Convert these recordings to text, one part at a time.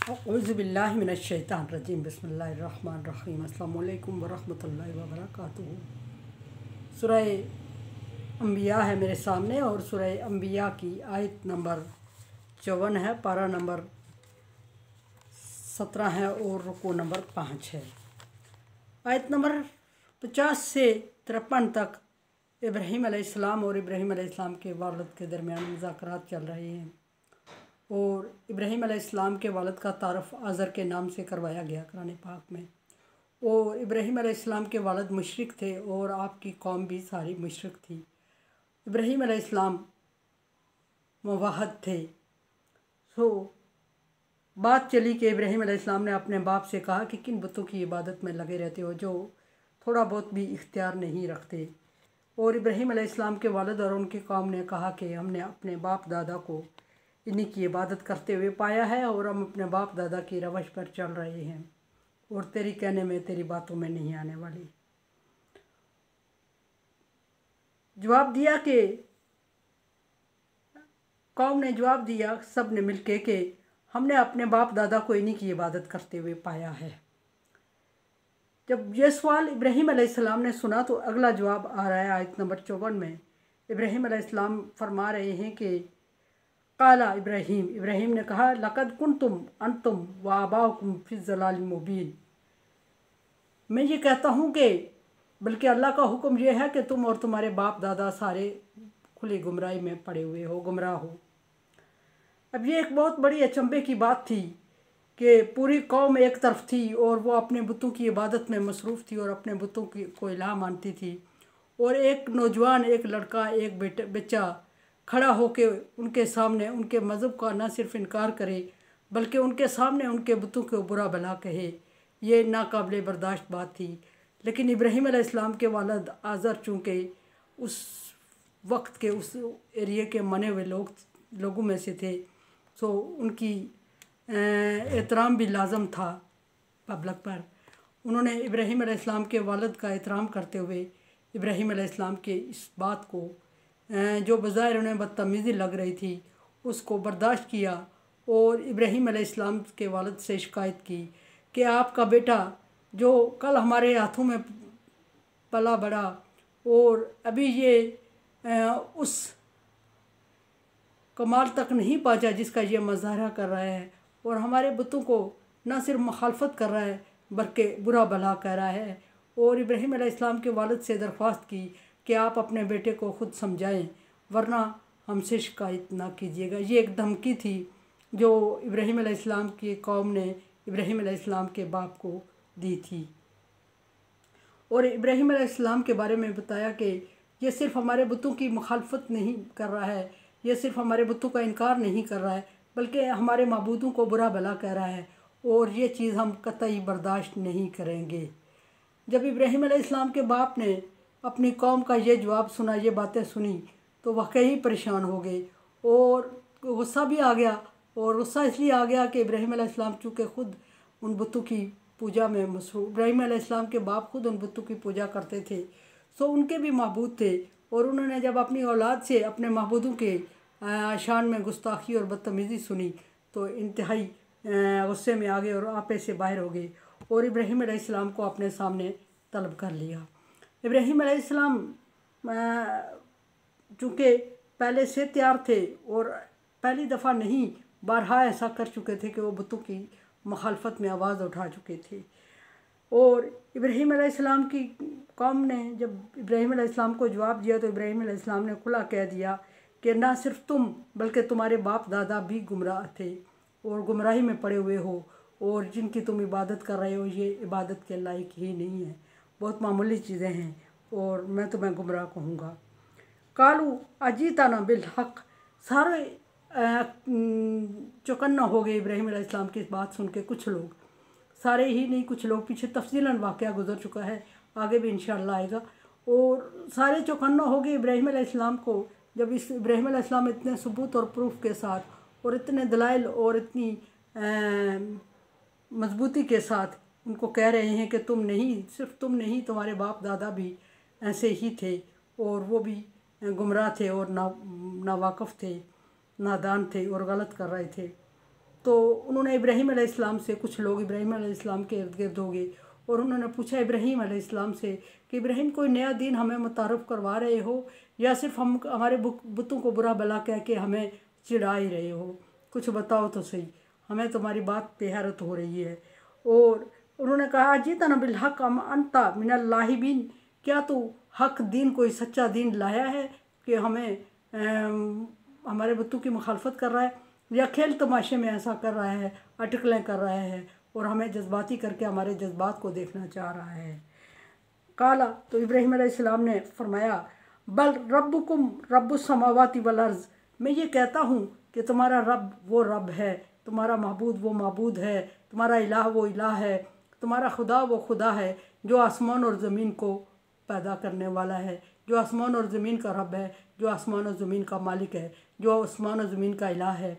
औज़ुबिल्लाहि मिनश्शैतानिर्रजीम बिस्मिल्लाहिर्रहमानिर्रहीम अस्सलामु अलैकुम वरहमतुल्लाहि वबरकातुहू। सूरह अंबिया है मेरे सामने और सूरह अंबिया की आयत नंबर 54 है, पारा नंबर 17 है और रुकू नंबर 5 है। आयत नंबर 50 से 53 तक इब्राहीम अलैहिस्सलाम और इब्राहीम अलैहिस्सलाम के वालिद के दरमियान मुज़ाकरात चल रहे हैं और इब्राहीम अलैहिस्सलाम के वालिद का तारुफ आज़र के नाम से करवाया गया कुरान पाक में। और इब्राहीम अलैहिस्सलाम के वालिद मुशरिक थे और आपकी कौम भी सारी मुशरिक थी। इब्राहीम अलैहिस्सलाम मुवाहिद थे। बात चली कि इब्राहीम अलैहिस्सलाम ने अपने बाप से कहा कि किन बुतों की इबादत में लगे रहते हो जो थोड़ा बहुत भी इख्तियार नहीं रखते। और इब्राहीम अलैहिस्सलाम के वालिद और उनकी कौम ने कहा कि हमने अपने बाप दादा को इन्हीं की इबादत करते हुए पाया है और हम अपने बाप दादा की रवश पर चल रहे हैं और तेरी कहने में तेरी बातों में नहीं आने वाली। जवाब दिया कि कौम ने जवाब दिया सब ने मिलके कि हमने अपने बाप दादा को इन्हीं की इबादत करते हुए पाया है। जब यह सवाल इब्राहीम अलैहिस्सलाम ने सुना तो अगला जवाब आ रहा है आयत नंबर 54 में। इब्राहीम अलैहिस्सलाम फरमा रहे हैं कि काला इब्राहीम ने कहा लक़द कुंतुम अंतुम व आबाउकुम फ़ी ज़लालिम मुबीन। मैं ये कहता हूँ कि बल्कि अल्लाह का हुक्म यह है कि तुम और तुम्हारे बाप दादा सारे खुली गुमराही में पड़े हुए हो, गुमराह हो। अब ये एक बहुत बड़ी अचंभे की बात थी कि पूरी कौम एक तरफ थी और वो अपने बुतों की इबादत में मसरूफ़ थी और अपने बुतों की को इलाह मानती थी और एक नौजवान, एक लड़का, एक बच्चा खड़ा होकर उनके सामने उनके मज़हब का न सिर्फ इनकार करे बल्कि उनके सामने उनके बुतों को बुरा भला कहे। ये नाकाबिले बर्दाश्त बात थी। लेकिन इब्राहीम अलैहिस्सलाम के वालिद आज़र चूँकि उस वक्त के उस एरिए के मने हुए लोगों में से थे सो उनकी एहतराम भी लाजम था पब्लिक पर। उन्होंने इब्राहीम अलैहिस्सलाम के वालिद का एहतराम करते हुए इब्राहीम अलैहिस्सलाम के इस बात को जो बज़ाहिर उन्हें बदतमीज़ी लग रही थी उसको बर्दाश्त किया और इब्राहीम अलैहिस्सलाम के वालिद से शिकायत की कि आपका बेटा जो कल हमारे हाथों में पला बड़ा और अभी ये उस कमाल तक नहीं पहुंचा जिसका ये मुजाहरा कर रहा है और हमारे बुतों को न सिर्फ मुखालफत कर रहा है बल्कि बुरा भला कह रहा है। और इब्राहीम अलैहिस्सलाम के वालिद से दरख्वास्त की कि आप अपने बेटे को ख़ुद समझाएं वरना हमसे शिकायत ना कीजिएगा। ये एक धमकी थी जो इब्राहीम अलैहिस्सलाम की कौम ने इब्राहीम अलैहिस्सलाम के बाप को दी थी। और इब्राहीम अलैहिस्सलाम के बारे में बताया कि ये सिर्फ़ हमारे बुतों की मुखालफत नहीं कर रहा है, ये सिर्फ़ हमारे बुतों का इनकार नहीं कर रहा है बल्कि हमारे माबूदों को बुरा भला कह रहा है और ये चीज़ हम कतई बर्दाश्त नहीं करेंगे। जब इब्राहीम अलैहिस्सलाम के बाप ने अपनी कौम का ये जवाब सुना, ये बातें सुनी तो वाकई परेशान हो गए और गुस्सा भी आ गया। और गुस्सा इसलिए आ गया कि इब्राहीम अलैहिस्सलाम चूँकि ख़ुद उन बुतों की पूजा में मसरूफ़, इब्राहीम अलैहिस्सलाम के बाप खुद उन बुतों की पूजा करते थे सो उनके भी महबूद थे और उन्होंने जब अपनी औलाद से अपने महबूदों के शान में गुस्ताखी और बदतमीज़ी सुनी तो इंतहाई गुस्से में आ गए और आपे से बाहर हो गए और इब्राहीम अलैहिस्सलाम को अपने सामने तलब कर लिया। इब्राहीम अलैहिस्सलाम चूँकि पहले से तैयार थे और पहली दफ़ा नहीं बारहा ऐसा कर चुके थे कि वो बुतों की मुखालफत में आवाज़ उठा चुके थे। और इब्राहीम अलैहिस्सलाम की कौम ने जब इब्राहीम अलैहिस्सलाम को जवाब दिया तो इब्राहीम अलैहिस्सलाम ने खुला कह दिया कि ना सिर्फ तुम बल्कि तुम्हारे बाप दादा भी गुमराह थे और गुमराही में पड़े हुए हो और जिनकी तुम इबादत कर रहे हो ये इबादत के लायक ही नहीं है, बहुत मामूली चीज़ें हैं और मैं तुम्हें गुमराह कहूँगा। कालू अजीताना बिल हक़, सारे चौकन्ना हो गए इब्राहीम अलैहिस्सलाम की बात सुन के। कुछ लोग, सारे ही नहीं, कुछ लोग, पीछे तफसीलन वाक़या गुजर चुका है, आगे भी इंशाअल्लाह आएगा। और सारे चौकन्ना हो गए इब्राहीम अलैहिस्सलाम को जब इस इब्राहीम अलैहिस्सलाम इतने सबूत और प्रूफ के साथ और इतने दलाइल और इतनी मजबूती के साथ उनको कह रहे हैं कि तुम नहीं, सिर्फ तुम नहीं, तुम्हारे बाप दादा भी ऐसे ही थे और वो भी गुमराह थे और नावाकफ़ थे, नादान थे और गलत कर रहे थे। तो उन्होंने इब्राहीम अलैहिस्सलाम से, कुछ लोग इब्राहीम अलैहिस्सलाम के इर्द गिर्द हो गए और उन्होंने पूछा इब्राहीम अलैहिस्सलाम से कि इब्राहीम कोई नया दीन हमें मुतारफ़ करवा रहे हो या सिर्फ हम हमारे बुतों को बुरा भला कह के हमें चिढ़ा ही रहे हो, कुछ बताओ तो सही, हमें तुम्हारी बात पे हैरत हो रही है। और उन्होंने कहा अजीतना बिल हक़ अम अंता मिनल लाहिबीन, क्या तू हक दीन कोई सच्चा दीन लाया है कि हमें हमारे बुतों की मुखालफत कर रहा है, या खेल तमाशे में ऐसा कर रहा है, अटकलें कर रहा है और हमें जज्बाती करके हमारे जज्बात को देखना चाह रहा है। काला, तो इब्राहीम अलैहिस्सलाम ने फरमाया बल रब्बुकुम रब्बुस समावाति वल अर्ज़, मैं ये कहता हूँ कि तुम्हारा रब वो रब है, तुम्हारा महबूद वो महबूद है, तुम्हारा इलाह वो इलाह है, तुम्हारा खुदा वो खुदा है जो आसमान और ज़मीन को पैदा करने वाला है, जो आसमान और ज़मीन का रब है, जो आसमान और ज़मीन का मालिक है, जो आसमान और ज़मीन का इलाह है।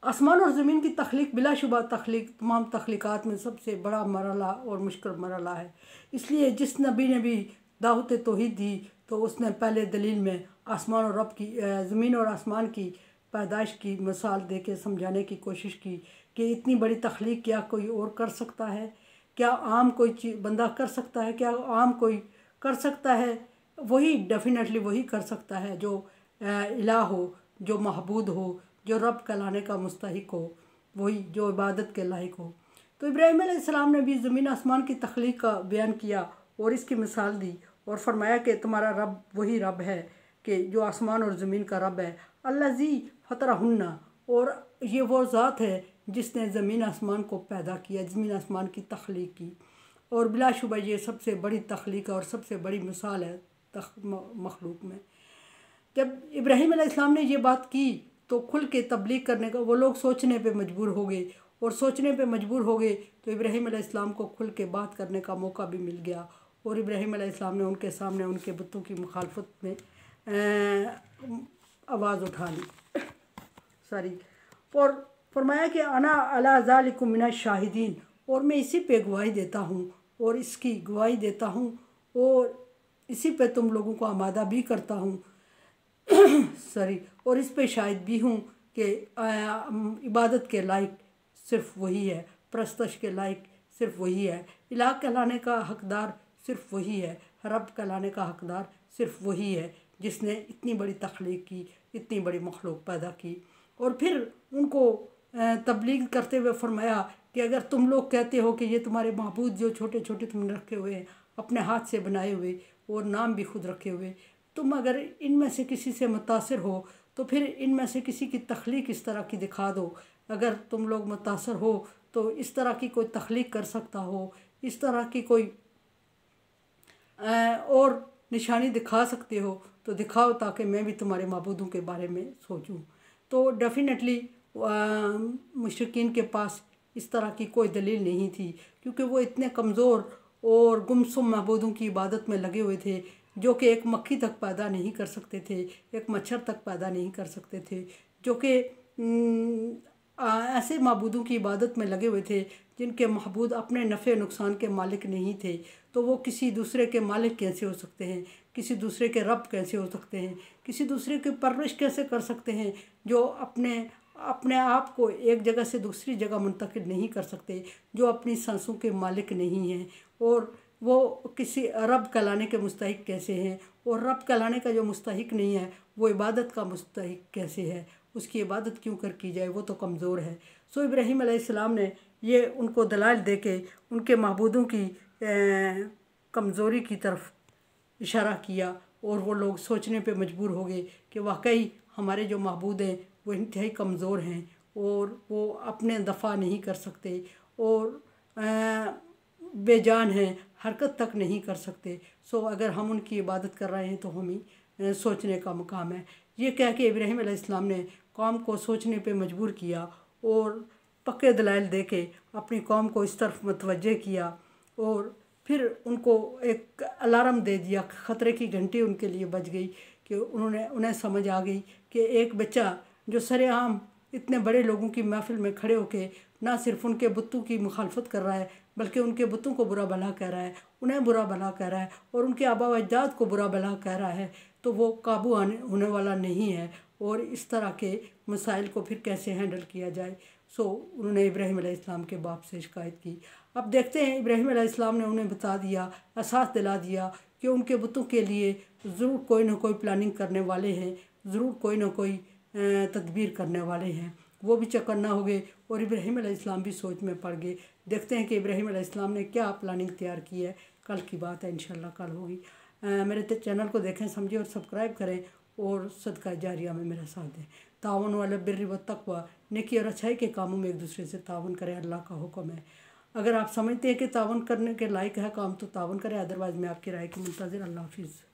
आसमान और ज़मीन की तख्लीक बिलाशुबा तख्लीक तमाम तख्लीक़ात में सबसे बड़ा मरला और मुश्किल मरला है। इसलिए जिस नबी ने भी दावत तौहीद दी तो उसने पहले दलील में आसमान और रब की ज़मीन और आसमान की पैदाइश की मिसाल दे के समझाने की कोशिश की कि इतनी बड़ी तख्लीक क्या कोई और कर सकता है, क्या आम कोई चीज़ बंदा कर सकता है, क्या आम कोई कर सकता है? वही डेफिनेटली वही कर सकता है जो इलाह हो, जो महबूद हो, जो रब कहलाने का मुस्तहिक हो, वही जो इबादत के लायक हो। तो इब्राहीम अलैहिस्सलाम ने भी ज़मीन आसमान की तख्लीक का बयान किया और इसकी मिसाल दी और फरमाया कि तुम्हारा रब वही रब है कि जो आसमान और ज़मीन का रब है, अल्लज़ी फतरहुन्ना, और ये वो ज़ात है जिसने ज़मीन आसमान को पैदा किया, ज़मीन आसमान की तख्लीक की। और बिलाशुबा ये सबसे बड़ी तख्लीक और सबसे बड़ी मिसाल है मखलूक में। जब इब्राहीम अलैहिस्सलाम ने ये बात की तो खुल के तबलीग करने का वो लोग सोचने पे मजबूर हो गए, और सोचने पे मजबूर हो गए तो इब्राहीम अलैहिस्सलाम को खुल के बात करने का मौका भी मिल गया और इब्राहीम अलैहिस्सलाम ने उनके सामने उनके बुतों की मुखालफत में आवाज़ उठा ली और फरमाया कि अना अला ज़ालिकुम मिनश शाहिदीन, और मैं इसी पे गवाही देता हूँ और इसकी गवाही देता हूँ और इसी पे तुम लोगों को आमादा भी करता हूँ और इस पे शाहिद भी हूँ कि इबादत के लायक सिर्फ वही है, परस्तश के लायक सिर्फ वही है, इलाह कहलाने का हकदार सिर्फ वही है, रब कहलाने का हकदार सिर्फ वही है जिसने इतनी बड़ी तख्लीक की, इतनी बड़ी मखलूक पैदा की। और फिर उनको तबलीग करते हुए फरमाया कि अगर तुम लोग कहते हो कि ये तुम्हारे महबूद जो छोटे छोटे तुमने रखे हुए हैं अपने हाथ से बनाए हुए और नाम भी खुद रखे हुए, तुम अगर इनमें से किसी से मुतासिर हो तो फिर इनमें से किसी की तख्लीक इस तरह की दिखा दो। अगर तुम लोग मुतासिर हो तो इस तरह की कोई तख्लीक कर सकता हो, इस तरह की कोई और निशानी दिखा सकते हो तो दिखाओ ताकि मैं भी तुम्हारे माबूदों के बारे में सोचूं। तो डेफिनेटली मुशरिकीन के पास इस तरह की कोई दलील नहीं थी क्योंकि वो इतने कमज़ोर और गुमसुम माबूदों की इबादत में लगे हुए थे जो कि एक मक्खी तक पैदा नहीं कर सकते थे, एक मच्छर तक पैदा नहीं कर सकते थे, जो कि ऐसे माबूदों की इबादत में लगे हुए थे जिनके महबूद अपने नफ़े नुकसान के मालिक नहीं थे। तो वो किसी दूसरे के मालिक कैसे हो सकते हैं, किसी दूसरे के रब कैसे हो सकते हैं, किसी दूसरे की परवरिश कैसे कर सकते हैं जो अपने आप को एक जगह से दूसरी जगह मुंतकिल नहीं कर सकते, जो अपनी सांसों के मालिक नहीं हैं, और वो किसी रब कहलाने के मुस्तहिक कैसे हैं, और रब कहलाने का जो मुस्तहिक नहीं है वो इबादत का मुस्तहिक कैसे है, उसकी इबादत क्यों कर की जाए, वो तो कमज़ोर है। सो इब्राहीम अलैहिस्सलाम ने ये उनको दलाइल दे के उनके महबूदों की कमज़ोरी की तरफ इशारा किया और वो लोग सोचने पे मजबूर हो गए कि वाकई हमारे जो महबूद हैं वो इंतहाई कमज़ोर हैं और वो अपने दफ़ा नहीं कर सकते और बेजान हैं, हरकत तक नहीं कर सकते। सो अगर हम उनकी इबादत कर रहे हैं तो हमें सोचने का मुकाम है। ये कह के इब्राहीम अलैहिस्सलाम ने कौम को सोचने पे मजबूर किया और पक्के दलाइल दे के अपनी कौम को इस तरफ मतवज्जे किया और फिर उनको एक अलार्म दे दिया, ख़तरे की घंटी उनके लिए बज गई कि उन्हें समझ आ गई कि एक बच्चा जो सरेआम इतने बड़े लोगों की महफिल में खड़े होके ना सिर्फ उनके बुतों की मुखालफत कर रहा है बल्कि उनके बुतों को बुरा भला कह रहा है, उन्हें बुरा भला कह रहा है और उनके आबा व अजदाद को बुरा भला कह रहा है, तो वो काबू होने वाला नहीं है और इस तरह के मसाइल को फिर कैसे हैंडल किया जाए। सो उन्होंने इब्राहीम अलैहिस्सलाम के बाप से शिकायत की। अब देखते हैं, इब्राहीम अलैहिस्सलाम ने उन्हें बता दिया, एहसास दिला दिया कि उनके बुतों के लिए ज़रूर कोई ना कोई प्लानिंग करने वाले हैं, ज़रूर कोई ना कोई तदबीर करने वाले हैं। वो भी चौकन्ना हो गए और इब्राहीम अलैहिस्सलाम भी सोच में पड़ गए। देखते हैं कि इब्राहीम अलैहिस्सलाम ने क्या प्लानिंग तैयार की है। कल की बात है, इंशाल्लाह कल होगी। मेरे चैनल को देखें, समझें और सब्सक्राइब करें और सदका जारिया में मेरा साथ दें। तावन वाला बिर्र व तक़वा, नेकी और अच्छाई के कामों में एक दूसरे से तावन करें, अल्लाह का हुक्म है। अगर आप समझते हैं कि तावन करने के लायक है काम तो तावन करें, अदरवाइज़ मैं आपकी राय की मुंतज़िर। अल्लाह हाफिज़।